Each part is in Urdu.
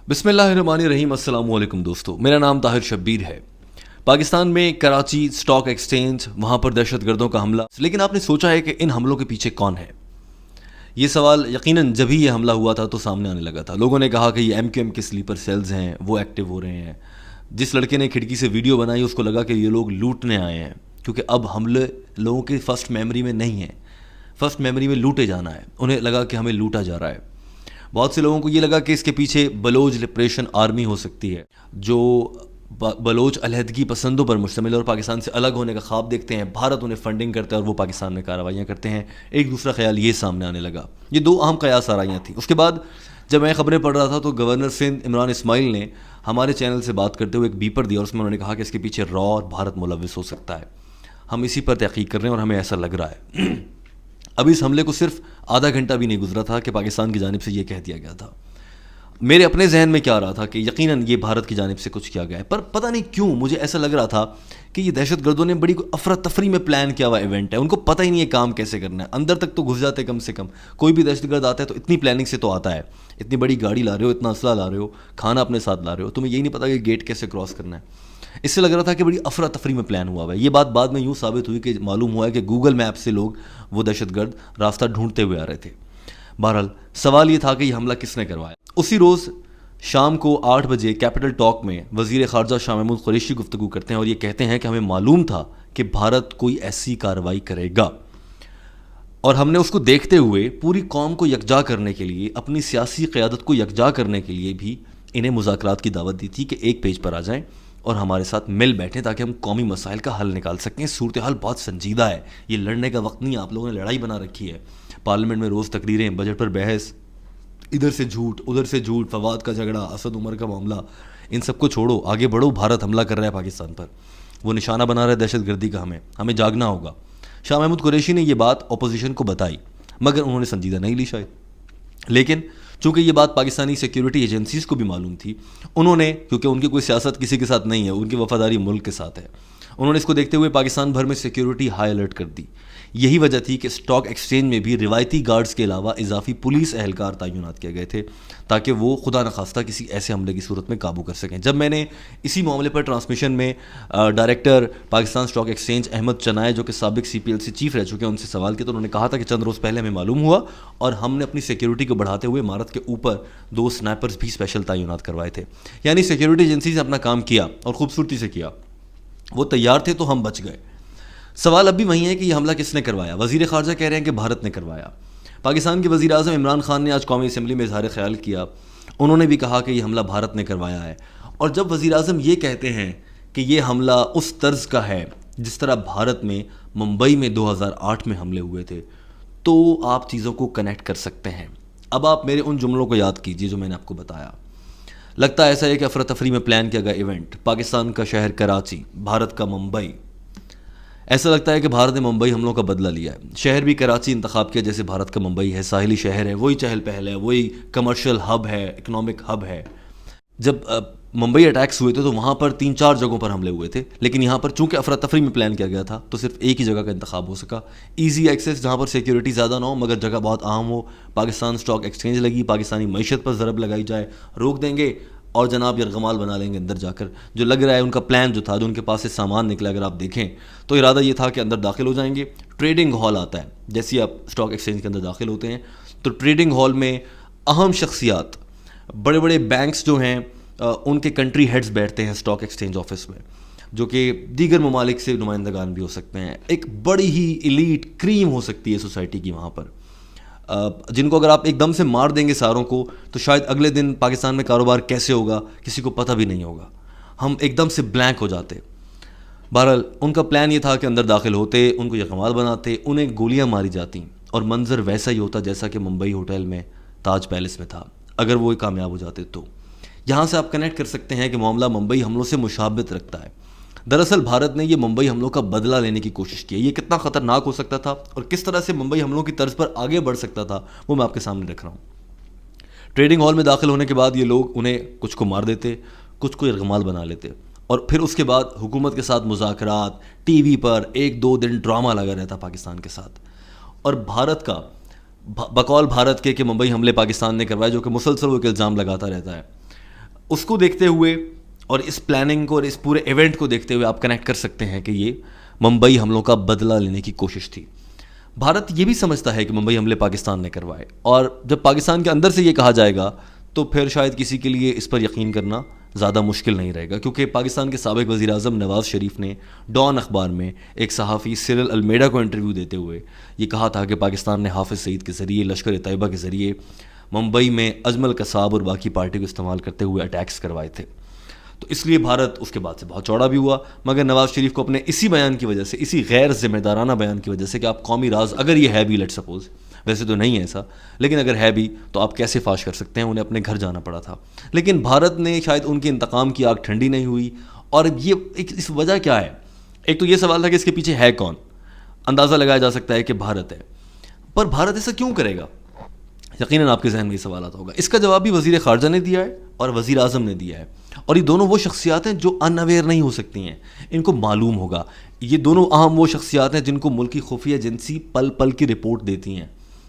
بسم اللہ الرحمن الرحیم. السلام علیکم دوستو, میرا نام طاہر شبیر ہے. پاکستان میں کراچی اسٹاک ایکسچینج, وہاں پر دہشت گردوں کا حملہ. لیکن آپ نے سوچا ہے کہ ان حملوں کے پیچھے کون ہے؟ یہ سوال یقیناً جب ہی یہ حملہ ہوا تھا تو سامنے آنے لگا تھا. لوگوں نے کہا کہ یہ MQM کے سلیپر سیلز ہیں, وہ ایکٹیو ہو رہے ہیں. جس لڑکے نے کھڑکی سے ویڈیو بنائی اس کو لگا کہ یہ لوگ لوٹنے آئے ہیں, کیونکہ اب حملے لوگوں کی فرسٹ میموری میں نہیں ہیں. فرسٹ میموری میں لوٹے جانا ہے. انہیں لگا کہ ہمیں لوٹا جا رہا ہے. بہت سے لوگوں کو یہ لگا کہ اس کے پیچھے بلوچ لبریشن آرمی ہو سکتی ہے, جو بلوچ علیحدگی پسندوں پر مشتمل اور پاکستان سے الگ ہونے کا خواب دیکھتے ہیں. بھارت انہیں فنڈنگ کرتا ہے اور وہ پاکستان میں کارروائیاں کرتے ہیں. ایک دوسرا خیال یہ سامنے آنے لگا. یہ دو اہم قیاس آرائیاں تھیں. اس کے بعد جب میں خبریں پڑھ رہا تھا تو گورنر سندھ عمران اسماعیل نے ہمارے چینل سے بات کرتے ہوئے ایک بیپر دیا, اور اس میں انہوں نے کہا کہ اس کے پیچھے را اور بھارت ملوث ہو سکتا ہے. ہم اسی پر تحقیق کر رہے ہیں اور ہمیں ایسا لگ رہا ہے. ابھی اس حملے کو صرف آدھا گھنٹہ بھی نہیں گزرا تھا کہ پاکستان کی جانب سے یہ کہہ دیا گیا تھا. میرے اپنے ذہن میں کیا آ رہا تھا کہ یقیناً یہ بھارت کی جانب سے کچھ کیا گیا ہے, پر پتہ نہیں کیوں مجھے ایسا لگ رہا تھا کہ یہ دہشت گردوں نے بڑی افراتفری میں پلان کیا ہوا ایونٹ ہے. ان کو پتہ ہی نہیں ہے کام کیسے کرنا ہے. اندر تک تو گھس جاتے کم سے کم. کوئی بھی دہشت گرد آتا ہے تو اتنی پلاننگ سے تو آتا ہے. اتنی بڑی گاڑی لا رہے ہو, اتنا اسلحہ لا رہے ہو, کھانا اپنے ساتھ لا رہے ہو, تمہیں یہی نہیں پتا کہ گیٹ کیسے کراس کرنا ہے. اس سے لگ رہا تھا کہ بڑی افراتفری میں پلان ہوا ہوا ہے. یہ بات بعد میں یوں ثابت ہوئی کہ معلوم ہوا ہے کہ گوگل میپ سے لوگ وہ دہشت گرد راستہ ڈھونڈتے ہوئے آ رہے تھے. بہرحال سوال یہ تھا کہ یہ حملہ کس نے کروایا. اسی روز شام کو 8 بجے کیپٹل ٹاک میں وزیر خارجہ شاہ محمود قریشی گفتگو کرتے ہیں اور یہ کہتے ہیں کہ ہمیں معلوم تھا کہ بھارت کوئی ایسی کارروائی کرے گا, اور ہم نے اس کو دیکھتے ہوئے پوری قوم کو یکجا کرنے کے لیے, اپنی سیاسی قیادت کو یکجا کرنے کے لیے بھی انہیں مذاکرات کی دعوت دی تھی کہ ایک پیج پر آ جائیں اور ہمارے ساتھ مل بیٹھیں تاکہ ہم قومی مسائل کا حل نکال سکیں. صورتحال بہت سنجیدہ ہے, یہ لڑنے کا وقت نہیں. آپ لوگوں نے لڑائی بنا رکھی ہے. پارلیمنٹ میں روز تقریریں, بجٹ پر بحث, ادھر سے جھوٹ ادھر سے جھوٹ, فواد کا جھگڑا, اسد عمر کا معاملہ. ان سب کو چھوڑو, آگے بڑھو. بھارت حملہ کر رہا ہے پاکستان پر, وہ نشانہ بنا رہا ہے دہشت گردی کا. ہمیں جاگنا ہوگا. شاہ محمود قریشی نے یہ بات اپوزیشن کو بتائی, مگر انہوں نے سنجیدہ نہیں لی شاید. لیکن چونکہ یہ بات پاکستانی سیکیورٹی ایجنسیز کو بھی معلوم تھی, انہوں نے, کیونکہ ان کی کوئی سیاست کسی کے ساتھ نہیں ہے, ان کی وفاداری ملک کے ساتھ ہے, انہوں نے اس کو دیکھتے ہوئے پاکستان بھر میں سیکیورٹی ہائی الرٹ کر دی. یہی وجہ تھی کہ اسٹاک ایکسچینج میں بھی روایتی گارڈز کے علاوہ اضافی پولیس اہلکار تعینات کیے گئے تھے تاکہ وہ خدا نخواستہ کسی ایسے حملے کی صورت میں قابو کر سکیں. جب میں نے اسی معاملے پر ٹرانسمیشن میں director Pakistan stock exchange Ahmed Chinoy, جو کہ سابق CPL سے چیف رہ چکے ہیں, ان سے سوال کیا تو انہوں نے کہا تھا کہ چند روز پہلے ہمیں معلوم ہوا اور ہم نے اپنی سیکیورٹی کو بڑھاتے ہوئے عمارت کے اوپر 2 سنائپرز بھی اسپیشل تعینات کروائے تھے. یعنی سیکیورٹی ایجنسیز نے اپنا کام کیا اور خوبصورتی سے کیا. وہ تیار تھے تو ہم بچ گئے. سوال اب بھی وہی ہے کہ یہ حملہ کس نے کروایا. وزیر خارجہ کہہ رہے ہیں کہ بھارت نے کروایا. پاکستان کے وزیر اعظم عمران خان نے آج قومی اسمبلی میں اظہار خیال کیا. انہوں نے بھی کہا کہ یہ حملہ بھارت نے کروایا ہے. اور جب وزیر اعظم یہ کہتے ہیں کہ یہ حملہ اس طرز کا ہے جس طرح بھارت میں ممبئی میں 2008 میں حملے ہوئے تھے, تو آپ چیزوں کو کنیکٹ کر سکتے ہیں. اب آپ میرے ان جملوں کو یاد کیجیے جو میں نے آپ کو بتایا. لگتا ایسا ہے کہ افراتفری میں پلان کیا گیا ایونٹ, پاکستان کا شہر کراچی, بھارت کا ممبئی. ایسا لگتا ہے کہ بھارت نے ممبئی حملوں کا بدلہ لیا ہے. شہر بھی کراچی انتخاب کیا جیسے بھارت کا ممبئی ہے, ساحلی شہر ہے, وہی چہل پہل ہے, وہی کمرشل ہب ہے, اکنامک ہب ہے. جب ممبئی اٹیکس ہوئے تھے تو وہاں پر 3-4 جگہوں پر حملے ہوئے تھے, لیکن یہاں پر چونکہ افراتفری میں پلان کیا گیا تھا تو صرف ایک ہی جگہ کا انتخاب ہو سکا. ایزی ایکسیس, جہاں پر سیکیورٹی زیادہ نہ ہو مگر جگہ بہت اہم ہو. پاکستان اسٹاک ایکسچینج لگی, پاکستانی معیشت پر ضرب لگائی جائے, روک دیں گے اور جناب یرغمال بنا لیں گے اندر جا کر. جو لگ رہا ہے ان کا پلان جو تھا, جو ان کے پاس سے سامان نکلا, اگر آپ دیکھیں تو ارادہ یہ تھا کہ اندر داخل ہو جائیں گے. ٹریڈنگ ہال آتا ہے, جیسے آپ اسٹاک ایکسچینج کے اندر داخل ہوتے ہیں تو ٹریڈنگ ہال میں اہم شخصیات, بڑے بڑے بینکس جو ہیں ان کے کنٹری ہیڈز بیٹھتے ہیں اسٹاک ایکسچینج آفس میں, جو کہ دیگر ممالک سے نمائندگان بھی ہو سکتے ہیں. ایک بڑی ہی ایلیٹ کریم ہو سکتی ہے سوسائٹی کی وہاں پر, جن کو اگر آپ ایک دم سے مار دیں گے ساروں کو تو شاید اگلے دن پاکستان میں کاروبار کیسے ہوگا کسی کو پتہ بھی نہیں ہوگا. ہم ایک دم سے بلینک ہو جاتے. بہرحال ان کا پلان یہ تھا کہ اندر داخل ہوتے, ان کو یرغمال بناتے, انہیں گولیاں ماری جاتیں اور منظر ویسا ہی ہوتا جیسا کہ ممبئی ہوٹل میں تاج پیلس میں تھا, اگر وہ کامیاب ہو جاتے تو. یہاں سے آپ کنیکٹ کر سکتے ہیں کہ معاملہ ممبئی حملوں سے مشابہت رکھتا ہے. دراصل بھارت نے یہ ممبئی حملوں کا بدلہ لینے کی کوشش کی ہے. یہ کتنا خطرناک ہو سکتا تھا اور کس طرح سے ممبئی حملوں کی طرز پر آگے بڑھ سکتا تھا, وہ میں آپ کے سامنے رکھ رہا ہوں. ٹریڈنگ ہال میں داخل ہونے کے بعد یہ لوگ انہیں کچھ کو مار دیتے, کچھ کو یرغمال بنا لیتے, اور پھر اس کے بعد حکومت کے ساتھ مذاکرات, ٹی وی پر 1-2 دن ڈرامہ لگا رہتا پاکستان کے ساتھ. اور بھارت کا بقول بھارت کے کہ ممبئی حملے پاکستان نے کروائے, جو کہ مسلسل وہ ایک الزام لگاتا رہتا ہے, اس کو دیکھتے ہوئے اور اس پلاننگ کو اور اس پورے ایونٹ کو دیکھتے ہوئے آپ کنیکٹ کر سکتے ہیں کہ یہ ممبئی حملوں کا بدلہ لینے کی کوشش تھی. بھارت یہ بھی سمجھتا ہے کہ ممبئی حملے پاکستان نے کروائے, اور جب پاکستان کے اندر سے یہ کہا جائے گا تو پھر شاید کسی کے لیے اس پر یقین کرنا زیادہ مشکل نہیں رہے گا, کیونکہ پاکستان کے سابق وزیر اعظم نواز شریف نے ڈان اخبار میں ایک صحافی سیرل المیڈا کو انٹرویو دیتے ہوئے یہ کہا تھا کہ پاکستان نے حافظ سعید کے ذریعے, لشکر طیبہ کے ذریعے ممبئی میں اجمل قصاب اور باقی پارٹی کو استعمال کرتے ہوئے اٹیکس کروائے تھے. تو اس لیے بھارت اس کے بعد سے بہت چوڑا بھی ہوا, مگر نواز شریف کو اپنے اسی بیان کی وجہ سے, اسی غیر ذمہ دارانہ بیان کی وجہ سے کہ آپ قومی راز, اگر یہ ہے بھی, لیٹ سپوز, ویسے تو نہیں ہے ایسا, لیکن اگر ہے بھی تو آپ کیسے فاش کر سکتے ہیں, انہیں اپنے گھر جانا پڑا تھا. لیکن بھارت نے شاید ان کے انتقام کی آگ ٹھنڈی نہیں ہوئی. اور یہ اس وجہ کیا ہے؟ ایک تو یہ سوال تھا کہ اس کے پیچھے ہے کون. اندازہ لگایا جا سکتا ہے کہ بھارت ہے, پر بھارت ایسا کیوں کرے گا؟ یقیناً آپ کے ذہن میں یہ سوال آتا ہوگا. اس کا جواب بھی وزیر خارجہ نے دیا ہے اور وزیر اعظم نے دیا ہے, اور یہ دونوں وہ شخصیات ہیں جو ان اویئر نہیں ہو سکتی ہیں, ان کو معلوم ہوگا. یہ دونوں اہم وہ شخصیات ہیں جن کو ملک کی خفیہ ایجنسی پل پل کی رپورٹ دیتی ہیں.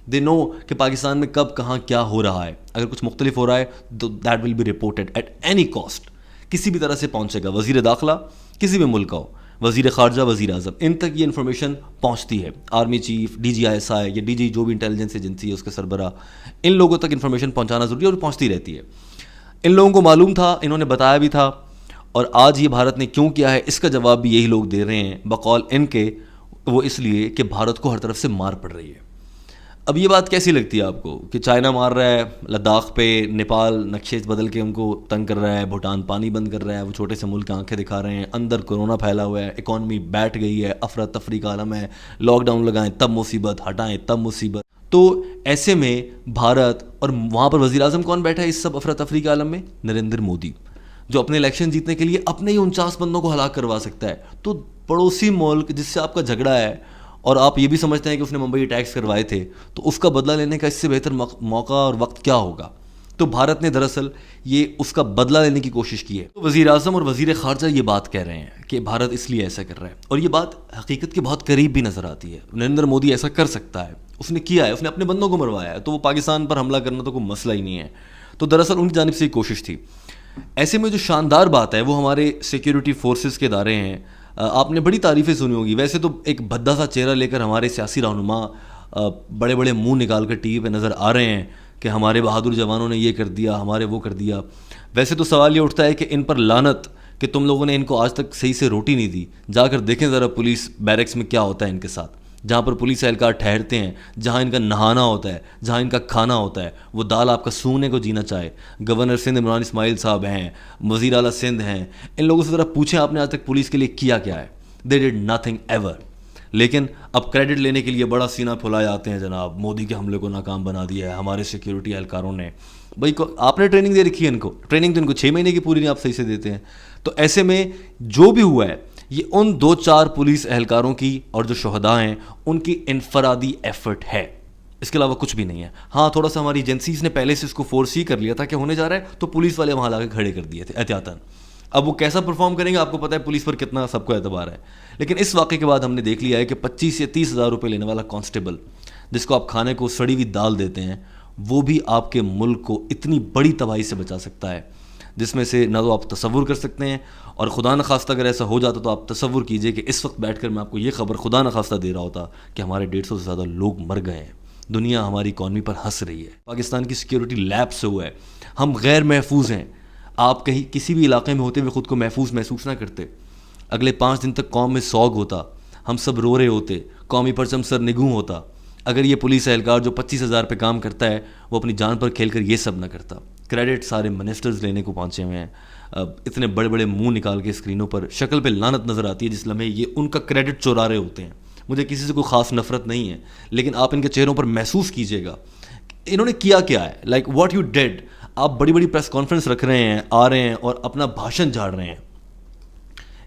دے نو کہ پاکستان میں کب کہاں کیا ہو رہا ہے. اگر کچھ مختلف ہو رہا ہے تو that will be reported at any cost. کسی بھی طرح سے پہنچے گا, وزیر داخلہ کسی بھی ملک کا ہو, وزیر خارجہ, وزیر اعظم, ان تک یہ انفارمیشن پہنچتی ہے. Army chief, D G I S I یا ڈی جی جو بھی انٹیلیجنس ایجنسی ہے اس کے سربراہ, ان لوگوں تک انفارمیشن پہنچانا ضروری ہے اور پہنچتی رہتی ہے. ان لوگوں کو معلوم تھا, انہوں نے بتایا بھی تھا, اور آج یہ بھارت نے کیوں کیا ہے اس کا جواب بھی یہی لوگ دے رہے ہیں بقول ان کے. وہ اس لیے کہ بھارت کو ہر طرف سے مار پڑ رہی ہے. اب یہ بات کیسی لگتی ہے آپ کو کہ چائنا مار رہا ہے لداخ پہ, نیپال نقشے بدل کے ان کو تنگ کر رہا ہے, بھوٹان پانی بند کر رہا ہے, وہ چھوٹے سے ملک آنکھیں دکھا رہے ہیں, اندر کورونا پھیلا ہوا ہے, اکانومی بیٹھ گئی ہے, افراتفری کا عالم ہے, لاک ڈاؤن لگائیں تب مصیبت, ہٹائیں تب مصیبت. تو ایسے میں بھارت, اور وہاں پر وزیر اعظم کون بیٹھا ہے اس سب افراتفری کے عالم میں؟ نریندر مودی, جو اپنے الیکشن جیتنے کے لیے اپنے ہی 49 بندوں کو ہلاک کروا سکتا ہے. تو پڑوسی ملک جس سے آپ کا جھگڑا ہے اور آپ یہ بھی سمجھتے ہیں کہ اس نے ممبئی اٹیکس کروائے تھے, تو اس کا بدلہ لینے کا اس سے بہتر موقع اور وقت کیا ہوگا؟ تو بھارت نے دراصل یہ اس کا بدلہ لینے کی کوشش کی ہے. وزیر اعظم اور وزیر خارجہ یہ بات کہہ رہے ہیں کہ بھارت اس لیے ایسا کر رہا ہے, اور یہ بات حقیقت کے بہت قریب بھی نظر آتی ہے. نریندر مودی ایسا کر سکتا ہے, اس نے کیا ہے, اس نے اپنے بندوں کو مروایا ہے, تو وہ پاکستان پر حملہ کرنا تو کوئی مسئلہ ہی نہیں ہے. تو دراصل ان کی جانب سے یہ کوشش تھی. ایسے میں جو شاندار بات ہے وہ ہمارے سیکیورٹی فورسز کے ادارے ہیں. آپ نے بڑی تعریفیں سنی ہوگی. ویسے تو ایک بھدا سا چہرہ لے کر ہمارے سیاسی رہنما بڑے بڑے منہ نکال کر ٹی وی پہ نظر آ رہے ہیں کہ ہمارے بہادر جوانوں نے یہ کر دیا, ہمارے وہ کر دیا. ویسے تو سوال یہ اٹھتا ہے کہ ان پر لعنت کہ تم لوگوں نے ان کو آج تک صحیح سے روٹی نہیں دی. جا کر دیکھیں ذرا پولیس بیرکس میں کیا ہوتا ہے ان کے ساتھ, جہاں پر پولیس اہلکار ٹھہرتے ہیں, جہاں ان کا نہانا ہوتا ہے, جہاں ان کا کھانا ہوتا ہے, وہ دال آپ کا سونگنے کو جینا چاہے. گورنر سندھ عمران اسماعیل صاحب ہیں, وزیر اعلیٰ سندھ ہیں, ان لوگوں سے ذرا پوچھیں آپ نے آج تک پولیس کے لیے کیا کیا ہے. دے ڈڈ نتھنگ ایور. لیکن اب کریڈٹ لینے کے لیے بڑا سینہ پھولائے آتے ہیں, جناب مودی کے حملے کو ناکام بنا دیا ہے ہمارے سیکیورٹی اہلکاروں نے. بھائی آپ نے ٹریننگ دے رکھی ہے ان کو, ٹریننگ تو ان کو 6 مہینے کی پوری نہیں آپ صحیح سے دیتے ہیں. تو ایسے میں جو بھی ہوا ہے یہ ان 2-4 پولیس اہلکاروں کی اور جو شہداء ہیں ان کی انفرادی ایفرٹ ہے, اس کے علاوہ کچھ بھی نہیں ہے. ہاں تھوڑا سا ہماری ایجنسیز نے پہلے سے اس کو فورس ہی کر لیا تھا کہ ہونے جا رہا ہے, تو پولیس والے وہاں لا کے کھڑے کر دیے تھے احتیاطاً. اب وہ کیسا پرفارم کریں گے آپ کو پتہ ہے, پولیس پر کتنا سب کو اعتبار ہے. لیکن اس واقعے کے بعد ہم نے دیکھ لیا ہے کہ 25 یا 30 ہزار روپے لینے والا کانسٹیبل جس کو آپ کھانے کو سڑی ہوئی دال دیتے ہیں, وہ بھی آپ کے ملک کو اتنی بڑی تباہی سے بچا سکتا ہے جس میں سے نہ تو آپ تصور کر سکتے ہیں. اور خدا نخواستہ اگر ایسا ہو جاتا تو آپ تصور کیجئے کہ اس وقت بیٹھ کر میں آپ کو یہ خبر خدا نخواستہ دے رہا ہوتا کہ ہمارے 150 سے زیادہ لوگ مر گئے ہیں, دنیا ہماری اکانومی پر ہنس رہی ہے, پاکستان کی سیکیورٹی لیپس ہوا ہے, ہم غیر محفوظ ہیں. آپ کہیں کسی بھی علاقے میں ہوتے ہوئے خود کو محفوظ محسوس نہ کرتے. اگلے 5 دن تک قوم میں سوگ ہوتا, ہم سب رو رہے ہوتے, قومی پرچم سر نگوں ہوتا, اگر یہ پولیس اہلکار جو 25,000 پہ کام کرتا ہے وہ اپنی جان پر کھیل کر یہ سب نہ کرتا. کریڈٹ سارے منسٹرز لینے کو پہنچے ہوئے ہیں, اتنے بڑے بڑے منہ نکال کے اسکرینوں پر شکل پہ لعنت نظر آتی ہے جس لمحے یہ ان کا کریڈٹ چورا رہے ہوتے ہیں. مجھے کسی سے کوئی خاص نفرت نہیں ہے, لیکن آپ ان کے چہروں پر محسوس کیجئے گا انہوں نے کیا کیا ہے. Like what you did. آپ بڑی بڑی پریس کانفرنس رکھ رہے ہیں, آ رہے ہیں اور اپنا بھاشن جھاڑ رہے ہیں.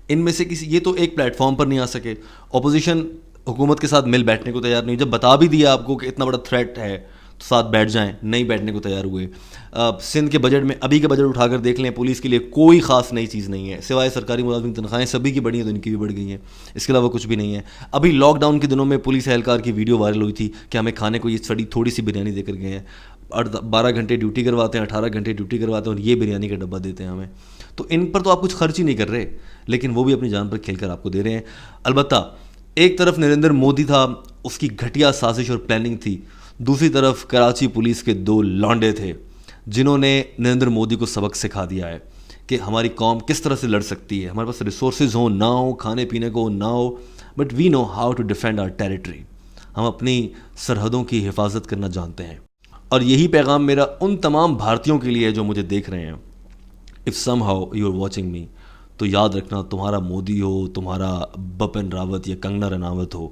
ان میں سے کسی, یہ تو ایک پلیٹ فارم پر نہیں آ سکے, اپوزیشن حکومت کے ساتھ مل بیٹھنے کو تیار نہیں. جب بتا بھی دیا آپ کو کہ اتنا بڑا تھریٹ ہے تو ساتھ بیٹھ جائیں, نہیں بیٹھنے کو تیار ہوئے. سندھ کے بجٹ میں ابھی کے بجٹ اٹھا کر دیکھ لیں, پولیس کے لیے کوئی خاص نئی چیز نہیں ہے سوائے سرکاری ملازمین تنخواہیں سبھی کی بڑھی ہیں تو ان کی بھی بڑھ گئی ہیں, اس کے علاوہ کچھ بھی نہیں ہے. ابھی لاک ڈاؤن کے دنوں میں پولیس اہلکار کی ویڈیو وائرل ہوئی تھی کہ ہمیں کھانے کو یہ سڑی تھوڑی سی بریانی دے کر گئے ہیں. 12 گھنٹے ڈیوٹی کرواتے ہیں, 18 گھنٹے ڈیوٹی کرواتے ہیں, اور یہ بریانی کا ڈبہ دیتے ہیں ہمیں. تو ان پر تو آپ کچھ خرچ ہی نہیں کر رہے, لیکن وہ بھی اپنی جان پر کھیل کر آپ کو دے رہے ہیں. البتہ ایک طرف نریندر مودی تھا, اس کی گھٹیا سازش اور پلاننگ تھی, دوسری طرف کراچی پولیس کے 2 لانڈے تھے جنہوں نے نریندر مودی کو سبق سکھا دیا ہے کہ ہماری قوم کس طرح سے لڑ سکتی ہے. ہمارے پاس ریسورسز ہوں نہ ہو, کھانے پینے کو نہ ہو, but we know how to defend our territory. ہم اپنی سرحدوں کی حفاظت کرنا جانتے ہیں. اور یہی پیغام میرا ان تمام بھارتیوں کے لیے ہے جو مجھے دیکھ رہے ہیں. If somehow you are watching me, تو یاد رکھنا, تمہارا مودی ہو, تمہارا بپن راوت یا کنگنا رناوت ہو,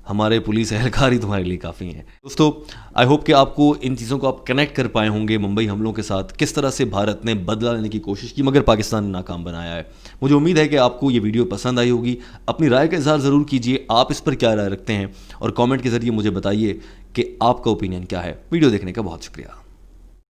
ہمارے پولیس اہلکار ہی تمہارے لیے کافی ہیں. دوستو, آئی ہوپ کہ آپ کو ان چیزوں کو آپ کنیکٹ کر پائے ہوں گے. ممبئی حملوں کے ساتھ کس طرح سے بھارت نے بدلہ لینے کی کوشش کی, مگر پاکستان نے ناکام بنایا ہے. مجھے امید ہے کہ آپ کو یہ ویڈیو پسند آئی ہوگی. اپنی رائے کا اظہار ضرور کیجیے, آپ اس پر کیا رائے رکھتے ہیں, اور کامنٹ کے ذریعے مجھے بتائیے کہ آپ کا اوپینین کیا ہے. ویڈیو دیکھنے کا بہت شکریہ.